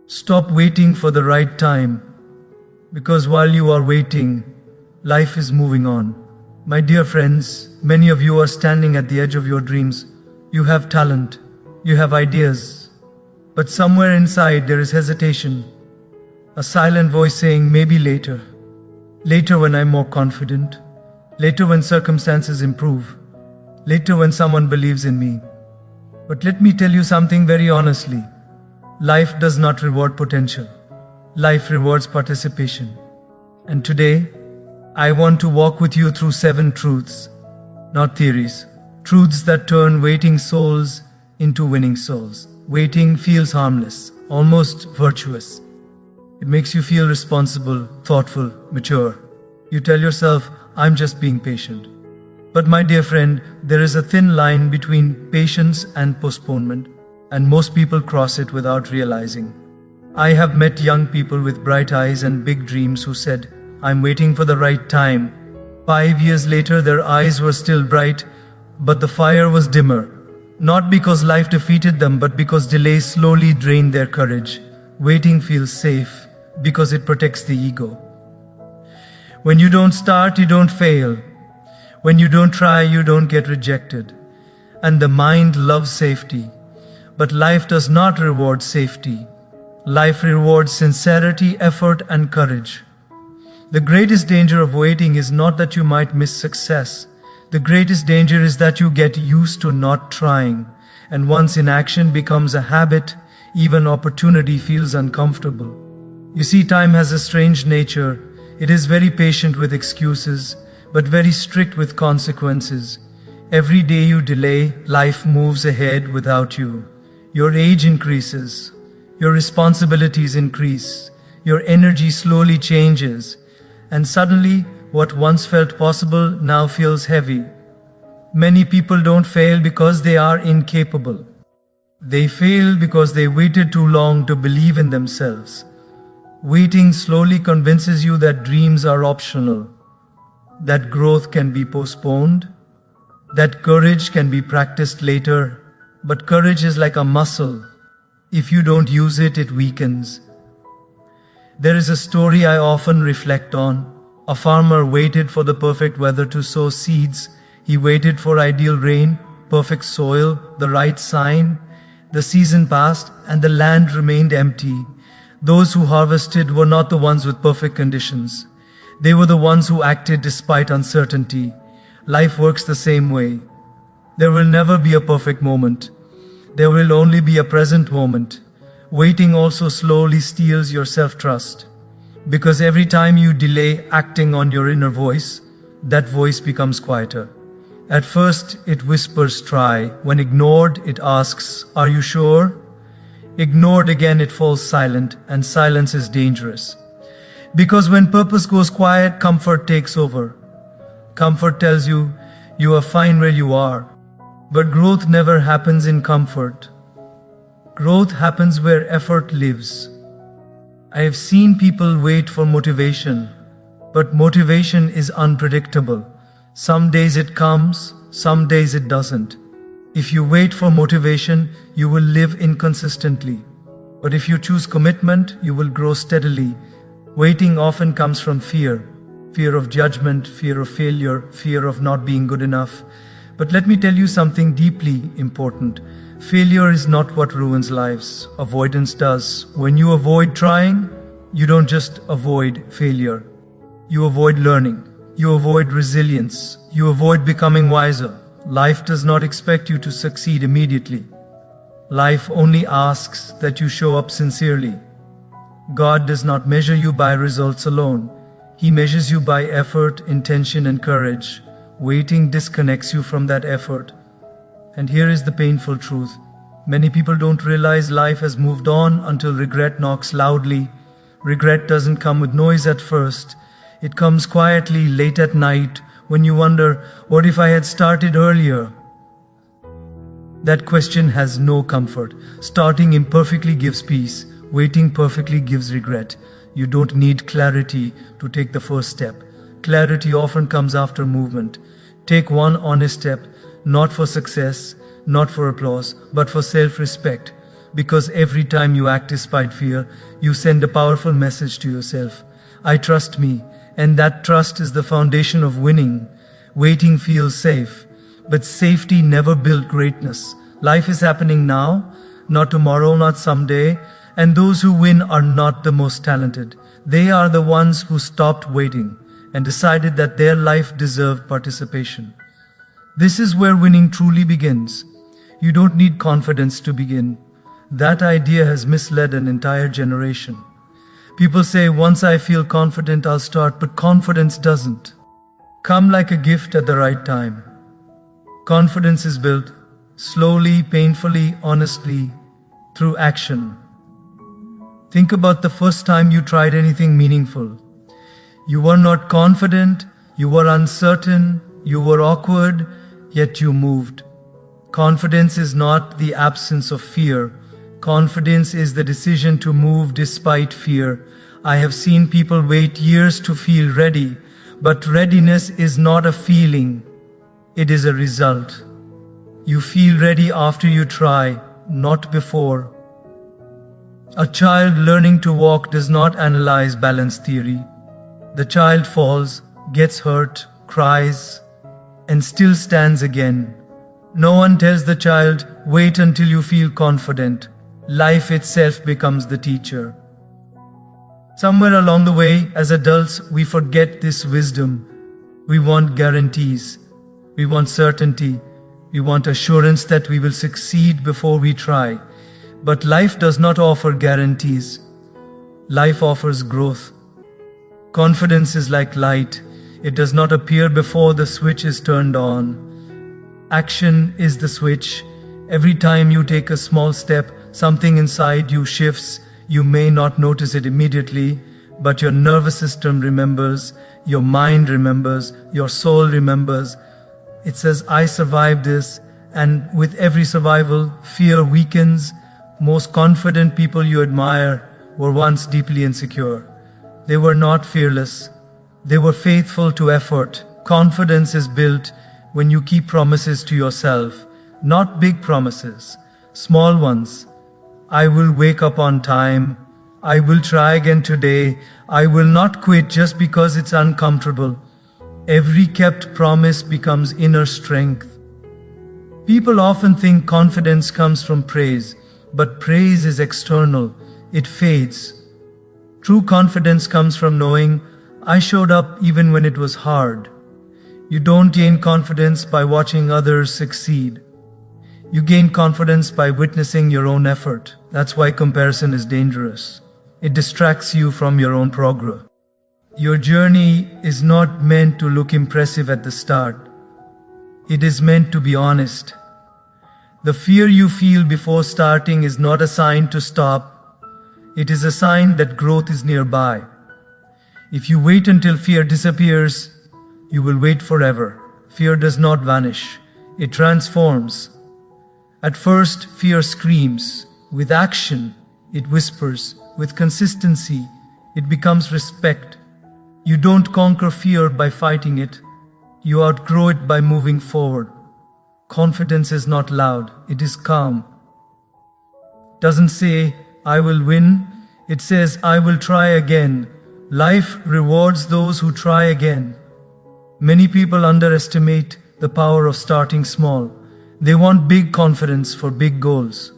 Stop waiting for the right time, because while you are waiting, life is moving on. My dear friends, many of you are standing at the edge of your dreams. You have talent, you have ideas, but somewhere inside there is hesitation, a silent voice saying, maybe later. Later when I'm more confident, later when circumstances improve, later when someone believes in me. But let me tell you something very honestly. Life does not reward potential. Life rewards participation. And today, I want to walk with you through 7 truths, not theories. Truths that turn waiting souls into winning souls. Waiting feels harmless, almost virtuous. It makes you feel responsible, thoughtful, mature. You tell yourself, I'm just being patient. But my dear friend, there is a thin line between patience and postponement, and most people cross it without realizing. I have met young people with bright eyes and big dreams who said, I'm waiting for the right time. 5 years later, their eyes were still bright, but the fire was dimmer. Not because life defeated them, but because delay slowly drained their courage. Waiting feels safe because it protects the ego. When you don't start, you don't fail. When you don't try, you don't get rejected. And the mind loves safety. But life does not reward safety. Life rewards sincerity, effort, and courage. The greatest danger of waiting is not that you might miss success. The greatest danger is that you get used to not trying. And once inaction becomes a habit, even opportunity feels uncomfortable. You see, time has a strange nature. It is very patient with excuses, but very strict with consequences. Every day you delay, life moves ahead without you. Your age increases, your responsibilities increase, your energy slowly changes, and suddenly what once felt possible now feels heavy. Many people don't fail because they are incapable. They fail because they waited too long to believe in themselves. Waiting slowly convinces you that dreams are optional, that growth can be postponed, that courage can be practiced later. But courage is like a muscle. If you don't use it, it weakens. There is a story I often reflect on. A farmer waited for the perfect weather to sow seeds. He waited for ideal rain, perfect soil, the right sign. The season passed and the land remained empty. Those who harvested were not the ones with perfect conditions. They were the ones who acted despite uncertainty. Life works the same way. There will never be a perfect moment. There will only be a present moment. Waiting also slowly steals your self-trust. Because every time you delay acting on your inner voice, that voice becomes quieter. At first, it whispers, try. When ignored, it asks, are you sure? Ignored again, it falls silent, and silence is dangerous. Because when purpose goes quiet, comfort takes over. Comfort tells you, you are fine where you are. But growth never happens in comfort. Growth happens where effort lives. I have seen people wait for motivation, but motivation is unpredictable. Some days it comes, some days it doesn't. If you wait for motivation, you will live inconsistently. But if you choose commitment, you will grow steadily. Waiting often comes from fear. Fear of judgment, fear of failure, fear of not being good enough. But let me tell you something deeply important. Failure is not what ruins lives. Avoidance does. When you avoid trying, you don't just avoid failure. You avoid learning. You avoid resilience. You avoid becoming wiser. Life does not expect you to succeed immediately. Life only asks that you show up sincerely. God does not measure you by results alone. He measures you by effort, intention, and courage. Waiting disconnects you from that effort. And here is the painful truth. Many people don't realize life has moved on until regret knocks loudly. Regret doesn't come with noise at first. It comes quietly late at night when you wonder, what if I had started earlier? That question has no comfort. Starting imperfectly gives peace. Waiting perfectly gives regret. You don't need clarity to take the first step. Clarity often comes after movement. Take one honest step, not for success, not for applause, but for self-respect. because every time you act despite fear, you send a powerful message to yourself. I trust me, and that trust is the foundation of winning. Waiting feels safe, but safety never built greatness. Life is happening now, not tomorrow, not someday, and those who win are not the most talented. They are the ones who stopped waiting and decided that their life deserved participation. This is where winning truly begins. You don't need confidence to begin. That idea has misled an entire generation. People say, once I feel confident, I'll start, but confidence doesn't come like a gift at the right time. Confidence is built slowly, painfully, honestly, through action. Think about the first time you tried anything meaningful. You were not confident, you were uncertain, you were awkward, yet you moved. Confidence is not the absence of fear. Confidence is the decision to move despite fear. I have seen people wait years to feel ready, but readiness is not a feeling, it is a result. You feel ready after you try, not before. A child learning to walk does not analyze balance theory. The child falls, gets hurt, cries, and still stands again. No one tells the child, wait until you feel confident. Life itself becomes the teacher. Somewhere along the way, as adults, we forget this wisdom. We want guarantees. We want certainty. We want assurance that we will succeed before we try. But life does not offer guarantees. Life offers growth. Confidence is like light. It does not appear before the switch is turned on. Action is the switch. Every time you take a small step, something inside you shifts. You may not notice it immediately, but your nervous system remembers, your mind remembers, your soul remembers. It says, I survived this, and with every survival, fear weakens. Most confident people you admire were once deeply insecure. They were not fearless. They were faithful to effort. Confidence is built when you keep promises to yourself, not big promises, small ones. I will wake up on time. I will try again today. I will not quit just because it's uncomfortable. Every kept promise becomes inner strength. People often think confidence comes from praise, but praise is external. It fades. True confidence comes from knowing, I showed up even when it was hard. You don't gain confidence by watching others succeed. You gain confidence by witnessing your own effort. That's why comparison is dangerous. It distracts you from your own progress. Your journey is not meant to look impressive at the start. It is meant to be honest. The fear you feel before starting is not a sign to stop. It is a sign that growth is nearby. If you wait until fear disappears, you will wait forever. Fear does not vanish. It transforms. At first, fear screams. With action, it whispers. With consistency, it becomes respect. You don't conquer fear by fighting it. You outgrow it by moving forward. Confidence is not loud. It is calm. It doesn't say, I will win. It says, I will try again. Life rewards those who try again. Many people underestimate the power of starting small. They want big confidence for big goals.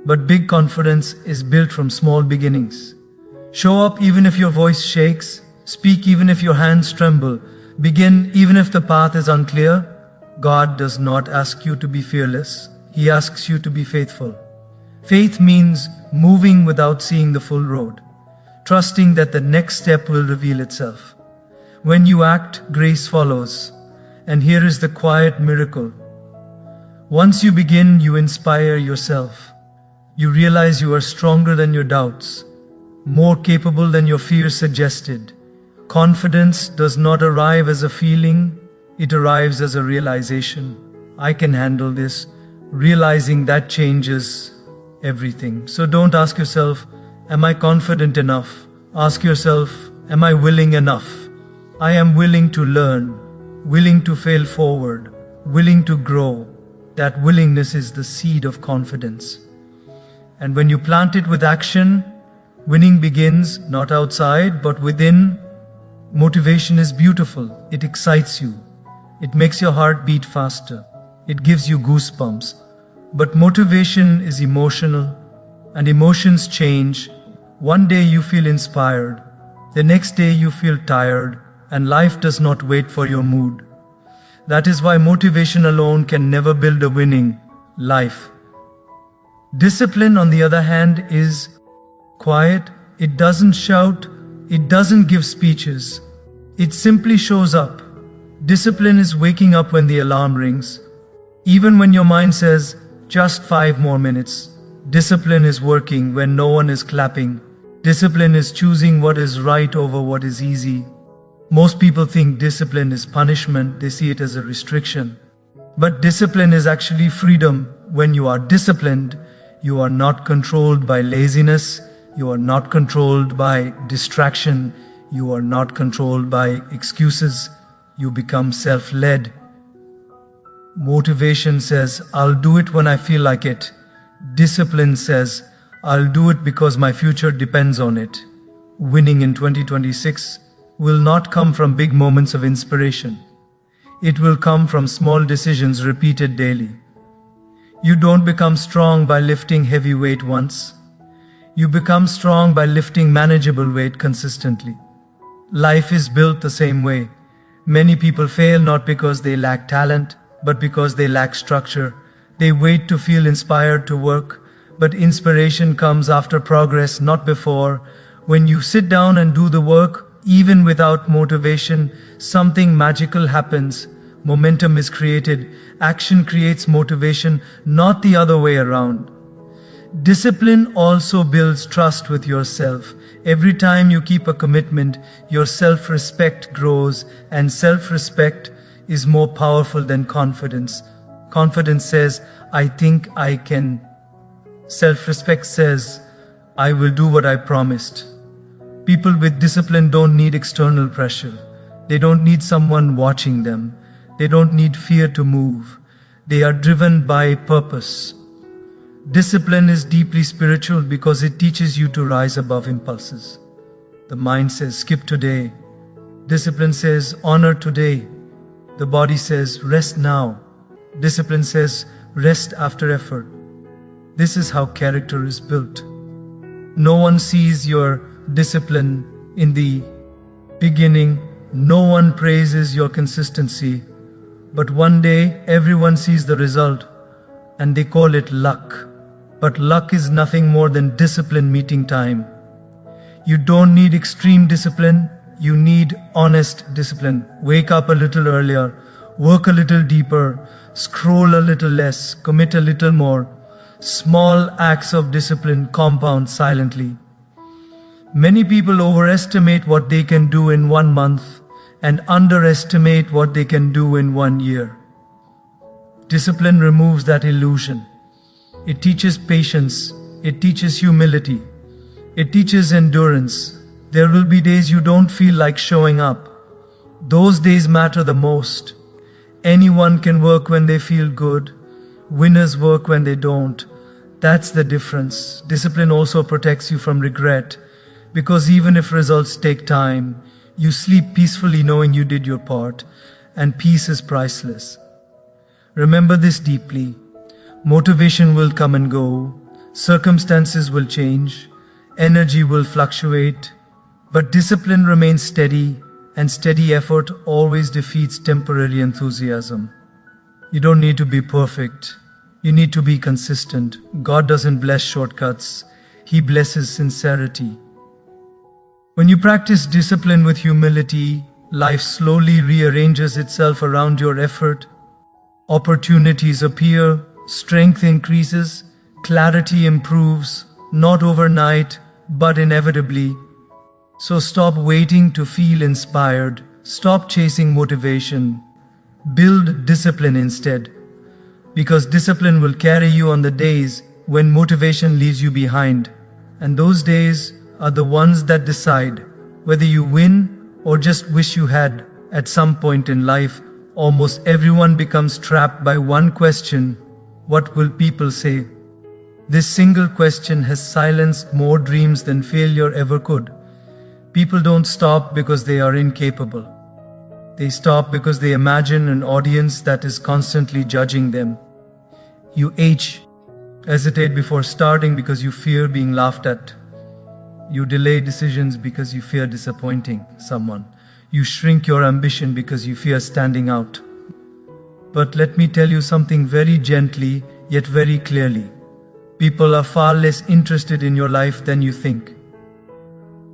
But big confidence is built from small beginnings. Show up even if your voice shakes. Speak even if your hands tremble. Begin even if the path is unclear. God does not ask you to be fearless. He asks you to be faithful. Faith means moving without seeing the full road, trusting that the next step will reveal itself. When you act, grace follows. And here is the quiet miracle. Once you begin, you inspire yourself. You realize you are stronger than your doubts, more capable than your fears suggested. Confidence does not arrive as a feeling, it arrives as a realization. I can handle this. Realizing that changes everything. So don't ask yourself, am I confident enough? Ask yourself, am I willing enough? I am willing to learn, willing to fail forward, willing to grow. That willingness is the seed of confidence. And when you plant it with action, winning begins not outside but within. Motivation is beautiful. It excites you. It makes your heart beat faster. It gives you goosebumps. But motivation is emotional, and emotions change. One day you feel inspired. The next day you feel tired, and life does not wait for your mood. That is why motivation alone can never build a winning life. Discipline, on the other hand, is quiet. It doesn't shout. It doesn't give speeches. It simply shows up. Discipline is waking up when the alarm rings. Even when your mind says, just 5 more minutes. Discipline is working when no one is clapping. Discipline is choosing what is right over what is easy. Most people think discipline is punishment. They see it as a restriction. But discipline is actually freedom. When you are disciplined, you are not controlled by laziness. You are not controlled by distraction. You are not controlled by excuses. You become self-led. Motivation says, I'll do it when I feel like it. Discipline says, I'll do it because my future depends on it. Winning in 2026 will not come from big moments of inspiration. It will come from small decisions repeated daily. You don't become strong by lifting heavy weight once. You become strong by lifting manageable weight consistently. Life is built the same way. Many people fail not because they lack talent, but because they lack structure. They wait to feel inspired to work, but inspiration comes after progress, not before. When you sit down and do the work, even without motivation, something magical happens. Momentum is created. Action creates motivation, not the other way around. Discipline also builds trust with yourself. Every time you keep a commitment, your self-respect grows, and self-respect is more powerful than confidence. Confidence says, I think I can. Self-respect says, I will do what I promised. People with discipline don't need external pressure. They don't need someone watching them. They don't need fear to move. They are driven by purpose. Discipline is deeply spiritual because it teaches you to rise above impulses. The mind says, skip today. Discipline says, honor today. The body says, rest now. Discipline says, rest after effort. This is how character is built. No one sees your discipline in the beginning. No one praises your consistency. But one day, everyone sees the result, and they call it luck. But luck is nothing more than discipline meeting time. You don't need extreme discipline. You need honest discipline. Wake up a little earlier, work a little deeper, scroll a little less, commit a little more. Small acts of discipline compound silently. Many people overestimate what they can do in 1 month and underestimate what they can do in 1 year. Discipline removes that illusion. It teaches patience. It teaches humility. It teaches endurance. There will be days you don't feel like showing up. Those days matter the most. Anyone can work when they feel good. Winners work when they don't. That's the difference. Discipline also protects you from regret, because even if results take time, you sleep peacefully knowing you did your part, and peace is priceless. Remember this deeply. Motivation will come and go. Circumstances will change. Energy will fluctuate. But discipline remains steady, and steady effort always defeats temporary enthusiasm. You don't need to be perfect. You need to be consistent. God doesn't bless shortcuts. He blesses sincerity. When you practice discipline with humility, life slowly rearranges itself around your effort. Opportunities appear, strength increases, clarity improves, not overnight, but inevitably. So stop waiting to feel inspired. Stop chasing motivation. Build discipline instead. Because discipline will carry you on the days when motivation leaves you behind. And those days are the ones that decide whether you win or just wish you had. At some point in life, almost everyone becomes trapped by one question: what will people say? This single question has silenced more dreams than failure ever could. People don't stop because they are incapable. They stop because they imagine an audience that is constantly judging them. You hesitate before starting because you fear being laughed at. You delay decisions because you fear disappointing someone. You shrink your ambition because you fear standing out. But let me tell you something very gently, yet very clearly. People are far less interested in your life than you think.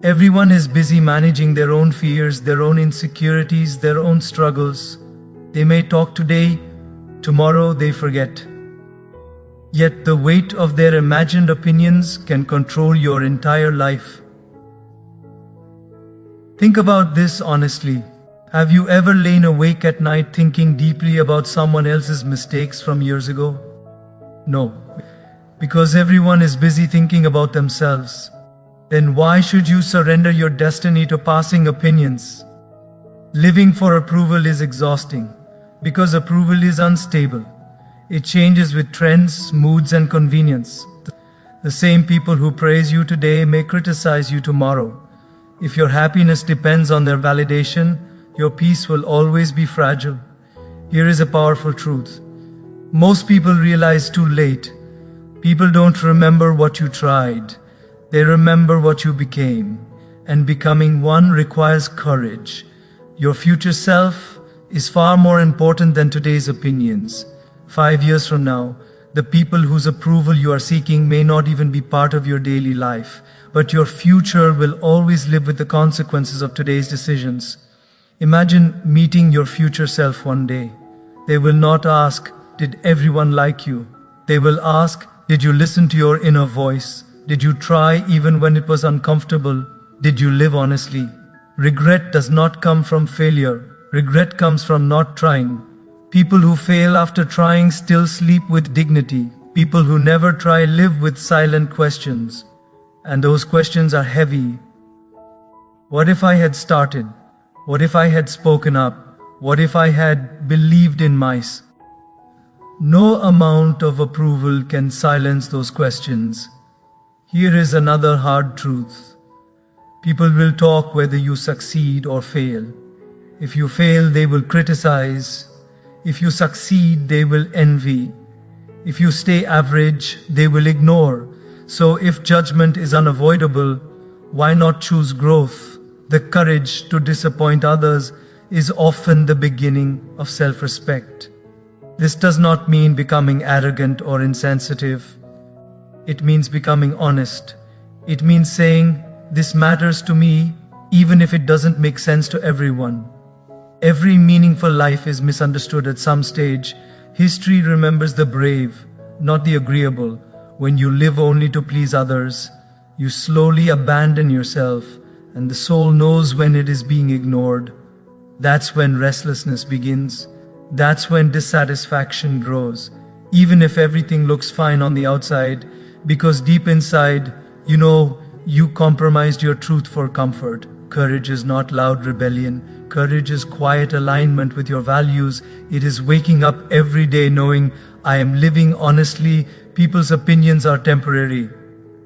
Everyone is busy managing their own fears, their own insecurities, their own struggles. They may talk today, tomorrow they forget. Yet the weight of their imagined opinions can control your entire life. Think about this honestly. Have you ever lain awake at night thinking deeply about someone else's mistakes from years ago? No, because everyone is busy thinking about themselves. Then why should you surrender your destiny to passing opinions? Living for approval is exhausting, because approval is unstable. It changes with trends, moods, and convenience. The same people who praise you today may criticize you tomorrow. If your happiness depends on their validation, your peace will always be fragile. Here is a powerful truth. Most people realize too late. People don't remember what you tried. They remember what you became. And becoming one requires courage. Your future self is far more important than today's opinions. 5 years from now, the people whose approval you are seeking may not even be part of your daily life, but your future will always live with the consequences of today's decisions. Imagine meeting your future self one day. They will not ask, "Did everyone like you?" They will ask, "Did you listen to your inner voice? Did you try even when it was uncomfortable? Did you live honestly?" Regret does not come from failure. Regret comes from not trying. People who fail after trying still sleep with dignity. People who never try live with silent questions. And those questions are heavy. What if I had started? What if I had spoken up? What if I had believed in myself? No amount of approval can silence those questions. Here is another hard truth. People will talk whether you succeed or fail. If you fail, they will criticize. If you succeed, they will envy. If you stay average, they will ignore. So if judgment is unavoidable, why not choose growth? The courage to disappoint others is often the beginning of self-respect. This does not mean becoming arrogant or insensitive. It means becoming honest. It means saying, "This matters to me, even if it doesn't make sense to everyone." Every meaningful life is misunderstood at some stage. History remembers the brave, not the agreeable. When you live only to please others, you slowly abandon yourself, and the soul knows when it is being ignored. That's when restlessness begins. That's when dissatisfaction grows, even if everything looks fine on the outside, because deep inside, you know you compromised your truth for comfort. Courage is not loud rebellion. Courage is quiet alignment with your values. It is waking up every day knowing, "I am living honestly. People's opinions are temporary.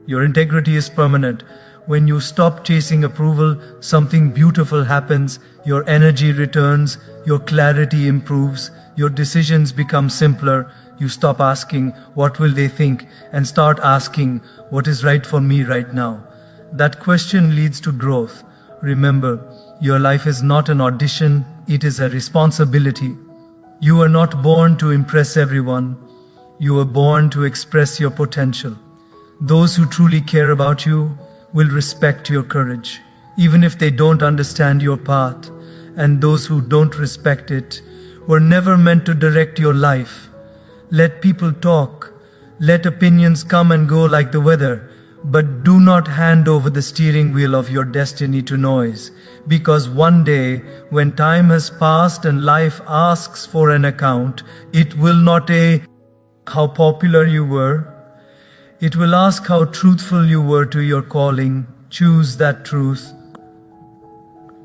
Your integrity is permanent." When you stop chasing approval, something beautiful happens. Your energy returns, your clarity improves, your decisions become simpler. You stop asking, "What will they think?" and start asking, "What is right for me right now?" That question leads to growth. Remember, your life is not an audition, it is a responsibility. You are not born to impress everyone. You are born to express your potential. Those who truly care about you will respect your courage, even if they don't understand your path. And those who don't respect it were never meant to direct your life. Let people talk. Let opinions come and go like the weather. But do not hand over the steering wheel of your destiny to noise, because one day, when time has passed and life asks for an account, it will not ask how popular you were. It will ask how truthful you were to your calling. Choose that truth.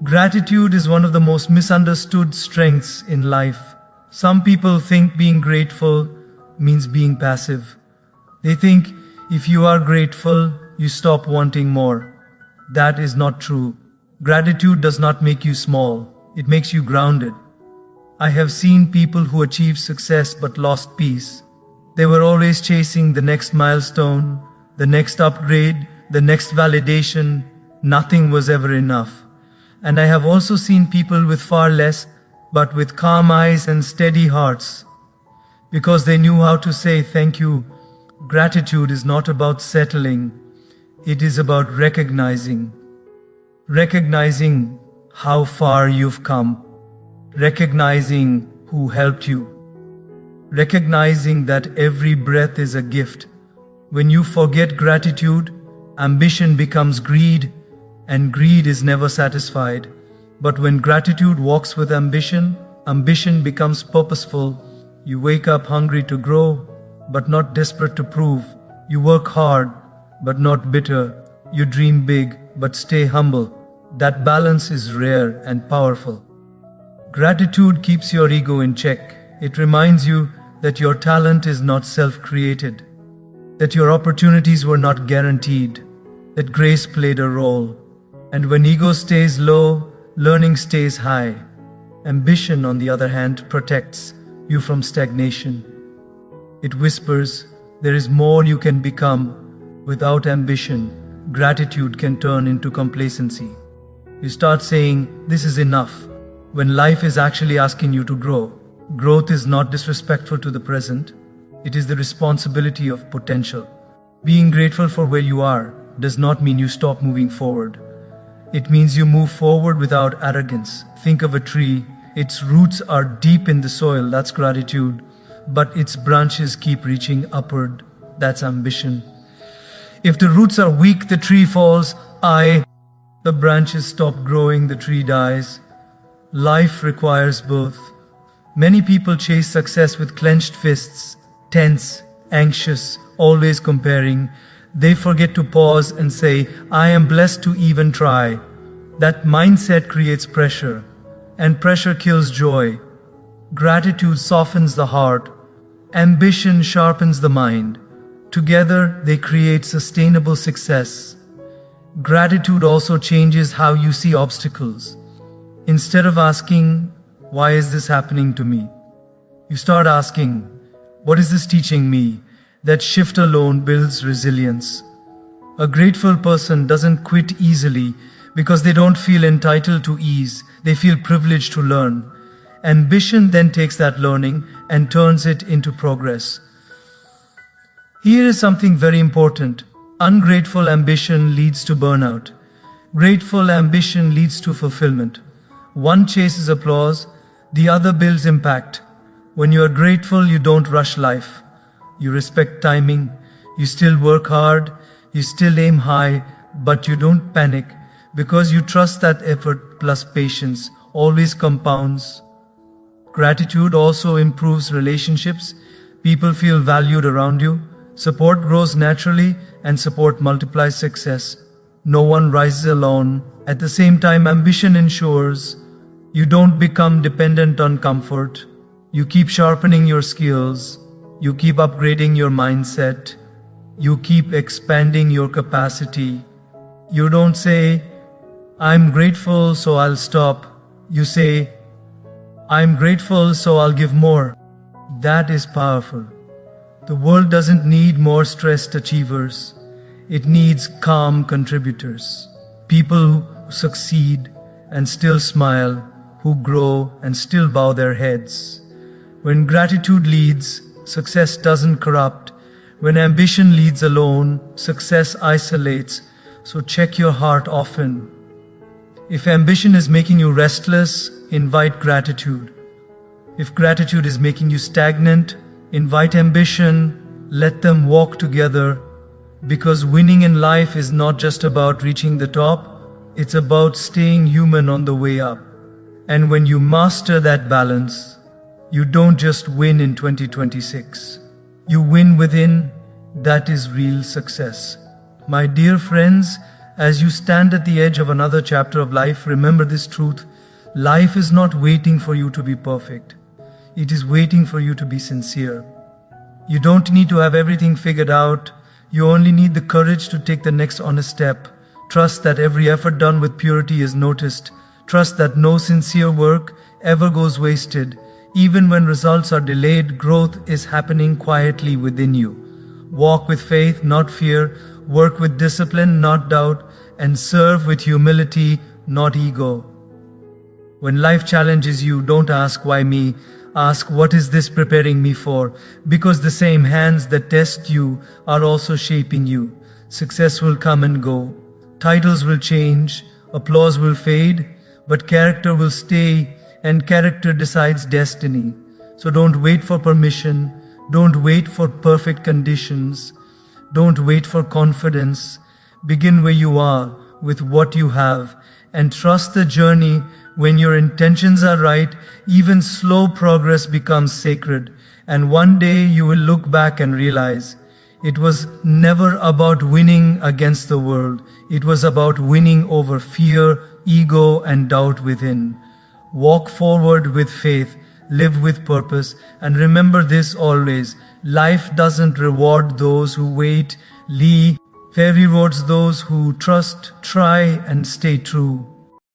Gratitude is one of the most misunderstood strengths in life. Some people think being grateful means being passive. They think If you are grateful, you stop wanting more. That is not true. Gratitude does not make you small, it makes you grounded. I have seen people who achieved success but lost peace. They were always chasing the next milestone, the next upgrade, the next validation. Nothing was ever enough. And I have also seen people with far less, but with calm eyes and steady hearts, because they knew how to say thank you. Gratitude is not about settling, it is about recognizing how far you've come, recognizing who helped you, recognizing that every breath is a gift. When you forget gratitude, ambition becomes greed, and greed is never satisfied. But when gratitude walks with ambition, ambition becomes purposeful. You wake up hungry to grow, but not desperate to prove. You work hard, but not bitter. You dream big, but stay humble. That balance is rare and powerful. Gratitude keeps your ego in check. It reminds you that your talent is not self-created, that your opportunities were not guaranteed, that grace played a role. And when ego stays low, learning stays high. Ambition, on the other hand, protects you from stagnation. It whispers, there is more you can become. Without ambition, gratitude can turn into complacency. You start saying, this is enough, when life is actually asking you to grow. Growth is not disrespectful to the present, it is the responsibility of potential. Being grateful for where you are does not mean you stop moving forward. It means you move forward without arrogance. Think of a tree. Its roots are deep in the soil, that's gratitude. But its branches keep reaching upward, that's ambition. If the roots are weak, the tree falls. The branches stop growing, the tree dies. Life requires both. Many people chase success with clenched fists, tense, anxious, always comparing. They forget to pause and say, I am blessed to even try. That mindset creates pressure, and pressure kills joy. Gratitude softens the heart. Ambition sharpens the mind. Together, they create sustainable success. Gratitude also changes how you see obstacles. Instead of asking, why is this happening to me? You start asking, what is this teaching me? That shift alone builds resilience. A grateful person doesn't quit easily because they don't feel entitled to ease. They feel privileged to learn. Ambition then takes that learning and turns it into progress. Here is something very important. Ungrateful ambition leads to burnout. Grateful ambition leads to fulfillment. One chases applause, the other builds impact. When you are grateful, you don't rush life. You respect timing, you still work hard, you still aim high, but you don't panic because you trust that effort plus patience always compounds. Gratitude also improves relationships. People feel valued around you. Support grows naturally and support multiplies success. No one rises alone. At the same time, ambition ensures you don't become dependent on comfort. You keep sharpening your skills. You keep upgrading your mindset. You keep expanding your capacity. You don't say, I'm grateful, so I'll stop. You say, I'm grateful, so I'll give more. That is powerful. The world doesn't need more stressed achievers. It needs calm contributors. People who succeed and still smile, who grow and still bow their heads. When gratitude leads, success doesn't corrupt. When ambition leads alone, success isolates. So check your heart often. If ambition is making you restless, invite gratitude. If gratitude is making you stagnant, invite ambition. Let them walk together. Because winning in life is not just about reaching the top, it's about staying human on the way up. And when you master that balance, you don't just win in 2026. You win within. That is real success. My dear friends, as you stand at the edge of another chapter of life, remember this truth. Life is not waiting for you to be perfect. It is waiting for you to be sincere. You don't need to have everything figured out. You only need the courage to take the next honest step. Trust that every effort done with purity is noticed. Trust that no sincere work ever goes wasted. Even when results are delayed, growth is happening quietly within you. Walk with faith, not fear. Work with discipline, not doubt. And serve with humility, not ego. When life challenges you, don't ask why me. Ask what is this preparing me for? Because the same hands that test you are also shaping you. Success will come and go. Titles will change. Applause will fade. But character will stay, and character decides destiny. So don't wait for permission. Don't wait for perfect conditions. Don't wait for confidence. Begin where you are, with what you have, and trust the journey. When your intentions are right, even slow progress becomes sacred. And one day you will look back and realize it was never about winning against the world. It was about winning over fear, ego, and doubt within. Walk forward with faith, live with purpose, and remember this always. Life doesn't reward those who wait. Fair rewards those who trust, try, and stay true.